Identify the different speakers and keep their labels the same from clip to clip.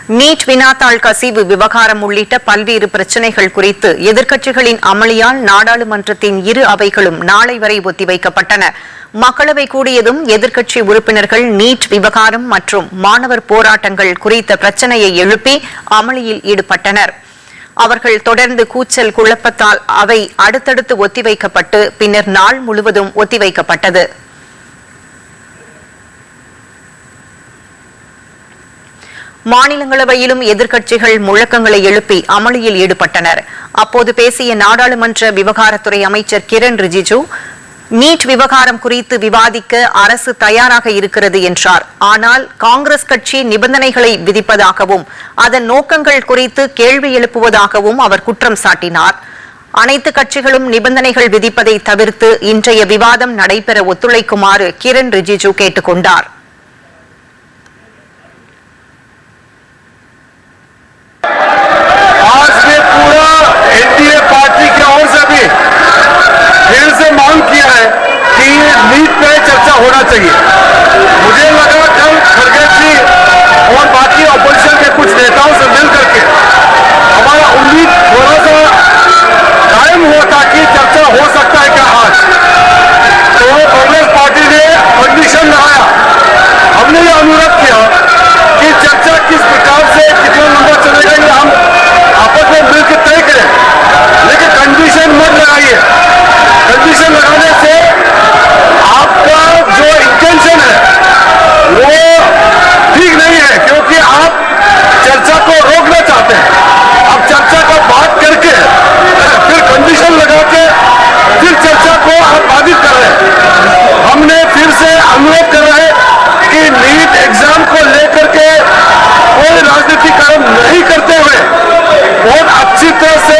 Speaker 1: NEET வினாத்தாள் கசிவு விவகாரம் உள்ளிட்ட பல்வேறு பிரச்சினைகள் குறித்து எதிர்க்கட்சிகளின் அமளியால் நாடாளுமன்றத்தின் இரு அவைகளும் நாளை வரை ஒத்திவைக்கப்பட்டன. மக்களவை கூடியதும் எதிர்க்கட்சி உறுப்பினர்கள் நீட் விவகாரம் மற்றும் மாணவர் போராட்டங்கள் குறித்த பிரச்சினையை எழுப்பி அமளியில் ஈடுபட்டனர். அவர்கள் தொடர்ந்து கூச்சல் குழப்பத்தால் அவை அடுத்தடுத்து ஒத்திவைக்கப்பட்டு பின்னர் நாள் முழுவதும் ஒத்திவைக்கப்பட்டது. மாநிலங்களவையிலும் எதிர்க்கட்சிகள் முழக்கங்களை எழுப்பி அமளியில் ஈடுபட்டனர். அப்போது பேசிய நாடாளுமன்ற விவகாரத்துறை அமைச்சர் கிரண் ரிஜிஜு, நீட் விவகாரம் குறித்து விவாதிக்க அரசு தயாராக இருக்கிறது என்றார். ஆனால் காங்கிரஸ் கட்சி நிபந்தனைகளை விதிப்பதாகவும் அதன் நோக்கங்கள் குறித்து கேள்வி எழுப்புவதாகவும் அவர் குற்றம் சாட்டினார். அனைத்து கட்சிகளும் நிபந்தனைகள் விதிப்பதை தவிர்த்து இன்றைய விவாதம் நடைபெற ஒத்துழைக்குமாறு கிரண் ரிஜிஜு கேட்டுக் கொண்டார்.
Speaker 2: होना चाहिए। मुझे लगा कल खड़गे जी और बाकी ऑपोजिशन के कुछ नेताओं से मिल करके हमारा उम्मीद थोड़ा सा कायम हुआ था कि चर्चा हो सकता है क्या आज। तो कांग्रेस पार्टी ने कंडीशन लगाया। हमने ये अनुरोध किया कि चर्चा किस प्रकार से कितना लंबा चलेगा ये हम आपस में मिलकर तय करें, लेकिन कंडीशन मत लगाइए। कंडीशन लगाने से आपका जो इंटेंशन है वो ठीक नहीं है, क्योंकि आप चर्चा को रोकना चाहते हैं। अब चर्चा का बात करके फिर कंडीशन लगा के फिर चर्चा को आप बाधित कर रहे हैं। हमने फिर से अनुरोध कर रहे हैं कि नीट एग्जाम को लेकर के कोई राजनीतिक काम नहीं करते हुए बहुत अच्छी तरह से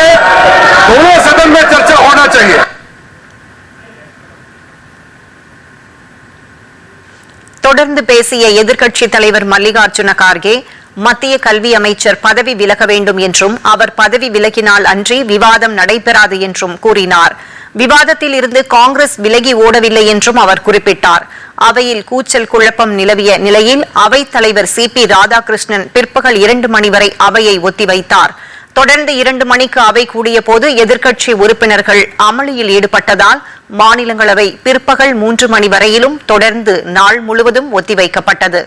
Speaker 2: दोनों सदन में चर्चा होना चाहिए।
Speaker 1: தொடர்ந்து பேசிய எதிர்க்கட்சித் தலைவர் மல்லிகார்ஜுன கார்கே, மத்திய கல்வி அமைச்சர் பதவி விலக வேண்டும் என்றும் அவர் பதவி விலகினால் அன்றி விவாதம் நடைபெறாது என்றும் கூறினார். விவாதத்தில் இருந்து காங்கிரஸ் விலகி ஓடவில்லை என்றும் அவர் குறிப்பிட்டார். அவையில் கூச்சல் குழப்பம் நிலவிய நிலையில் அவைத் தலைவர் CP ராதாகிருஷ்ணன் பிற்பகல் 2 மணி வரை அவையை ஒத்திவைத்தார். தொடர்ந்து 2 மணிக்கு அவை கூடிய போது எதிர்க்கட்சி உறுப்பினர்கள் அமளியில் ஈடுபட்டதால் மாநிலங்களவை பிற்பகல் 3 மணி வரையிலும் தொடர்ந்து நாள் முழுவதும் ஒத்திவைக்கப்பட்டது.